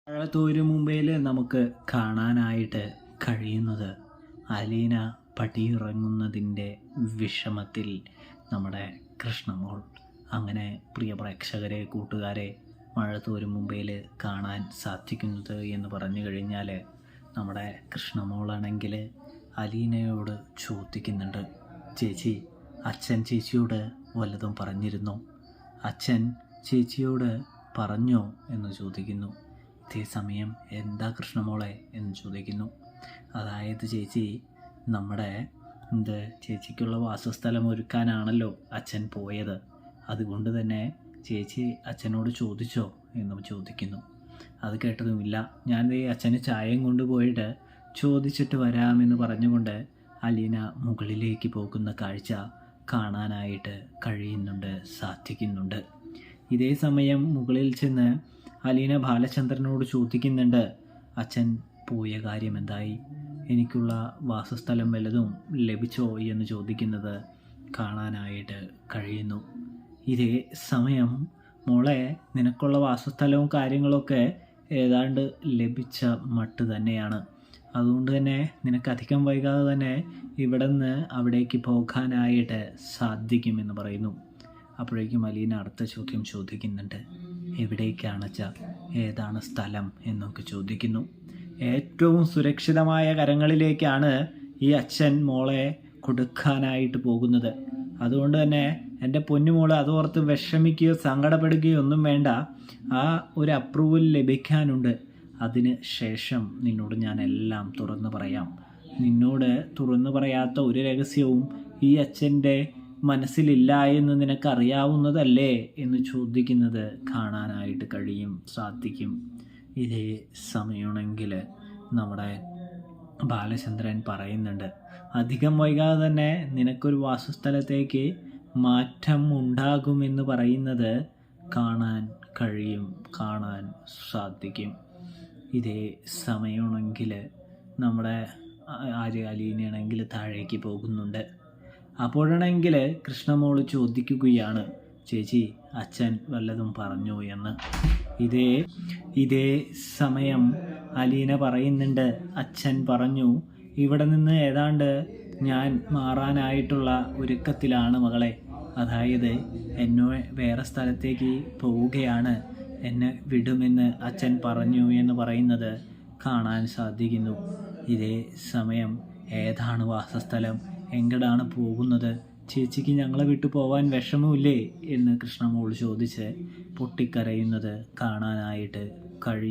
വാഴത്തോരു മുംബൈയിൽ നമുക്ക് കാണാനായിട്ട് കഴിയുന്നത് അലീന പടിയിറങ്ങുന്നതിൻ്റെ വിഷമത്തിൽ നമ്മുടെ കൃഷ്ണമോൾ. അങ്ങനെ പ്രിയ പ്രേക്ഷകരെ, കൂട്ടുകാരെ, വാഴത്തോരു മുംബൈയിൽ കാണാൻ സാധിക്കുന്നത് എന്ന് പറഞ്ഞു കഴിഞ്ഞാൽ നമ്മുടെ കൃഷ്ണമോളാണെങ്കിൽ അലീനയോട് ചോദിക്കുന്നുണ്ട്, ചേച്ചി, അച്ഛൻ ചേച്ചിയോട് വല്ലതും പറഞ്ഞിരുന്നോ? അച്ഛൻ ചേച്ചിയോട് പറഞ്ഞോ എന്ന് ചോദിക്കുന്നു. അതേസമയം എന്താ കൃഷ്ണമോളെ എന്ന് ചോദിക്കുന്നു. അതായത് ചേച്ചി, നമ്മുടെ ചേച്ചിക്കുള്ള വാസസ്ഥലം ഒരുക്കാനാണല്ലോ അച്ഛൻ പോയത്. അതുകൊണ്ട് തന്നെ ചേച്ചി അച്ഛനോട് ചോദിച്ചോ എന്നും ചോദിക്കുന്നു. അത് കേട്ടതുമില്ല, ഞാൻ അച്ഛന് ചായയും കൊണ്ടുപോയിട്ട് ചോദിച്ചിട്ട് വരാമെന്ന് പറഞ്ഞുകൊണ്ട് അലീന മുകളിലേക്ക് പോകുന്ന കാഴ്ച കാണാനായിട്ട് സാധിക്കുന്നുണ്ട്. ഇതേ സമയം മുകളിൽ ചെന്ന് അലീന ബാലചന്ദ്രനോട് ചോദിക്കുന്നുണ്ട്, അച്ഛൻ പോയ കാര്യം എന്തായി? എനിക്കുള്ള വാസസ്ഥലം വല്ലതും ലഭിച്ചോ എന്ന് ചോദിക്കുന്നത് കാണാനായിട്ട് കഴിയുന്നു. ഇതേ സമയം, മോളെ, നിനക്കുള്ള വാസസ്ഥലവും കാര്യങ്ങളൊക്കെ ഏതാണ്ട് ലഭിച്ച മട്ട് തന്നെയാണ്. അതുകൊണ്ട് തന്നെ നിനക്ക് അധികം വൈകാതെ തന്നെ ഇവിടെ നിന്ന് അവിടേക്ക് പോകാനായിട്ട് സാധിക്കുമെന്ന് പറയുന്നു. അപ്പോഴേക്കും അലീന അടുത്ത ചോദ്യം ചോദിക്കുന്നുണ്ട്, എവിടേക്കാണച്ചാ, ഏതാണ് സ്ഥലം എന്നൊക്കെ ചോദിക്കുന്നു. ഏറ്റവും സുരക്ഷിതമായ കരങ്ങളിലേക്കാണ് ഈ അച്ഛൻ മോളെ കൊടുക്കാനായിട്ട് പോകുന്നത്. അതുകൊണ്ട് തന്നെ എൻ്റെ പൊന്നുമോള് അതോർത്ത് വിഷമിക്കുകയോ സങ്കടപ്പെടുകയോ ഒന്നും വേണ്ട. ആ ഒരു അപ്രൂവൽ ലഭിക്കാനുണ്ട്. അതിന് ശേഷം നിന്നോട് ഞാൻ എല്ലാം തുറന്നു പറയാം. നിന്നോട് തുറന്നു പറയാത്ത ഒരു രഹസ്യവും ഈ അച്ഛൻ്റെ മനസ്സിലില്ല എന്ന് നിനക്കറിയാവുന്നതല്ലേ എന്ന് ചോദിക്കുന്നത് കാണാനായിട്ട് സാധിക്കും. ഇതേ സമയമാണെങ്കിൽ നമ്മുടെ ബാലചന്ദ്രൻ പറയുന്നുണ്ട്, അധികം വൈകാതെ തന്നെ നിനക്കൊരു വാസസ്ഥലത്തേക്ക് മാറ്റം ഉണ്ടാകുമെന്ന് പറയുന്നത് കാണാൻ സാധിക്കും. ഇതേ സമയമാണെങ്കിൽ നമ്മുടെ അലീനയാണെങ്കിൽ താഴേക്ക് പോകുന്നുണ്ട്. അപ്പോഴാണെങ്കിൽ കൃഷ്ണമോൾ ചോദിക്കുകയാണ്, ചേച്ചി, അച്ഛൻ വല്ലതും പറഞ്ഞോ എന്ന്. ഇതേ സമയം അലീന പറയുന്നുണ്ട്, അച്ഛൻ പറഞ്ഞു, ഇവിടെ നിന്ന് ഏതാണ്ട് ഞാൻ മാറാനായിട്ടുള്ള ഒരുക്കത്തിലാണ് മകളെ. അതായത് എന്നെ വേറെ സ്ഥലത്തേക്ക് പോവുകയാണ്, എന്നെ വിടുമെന്ന് അച്ഛൻ പറഞ്ഞു എന്ന് പറയുന്നത് കാണാൻ സാധിക്കുന്നു. ഇതേ സമയം, ഏതാണ് വാസസ്ഥലം, എങ്ങടാണ് പോകുന്നത്, ചേച്ചിക്ക് ഞങ്ങളെ വിട്ടു പോവാൻ വിഷമമില്ലേ എന്ന് കൃഷ്ണമോൾ ചോദിച്ച് പൊട്ടിക്കരയുന്നത് കാണാനായിട്ട് കഴിയും.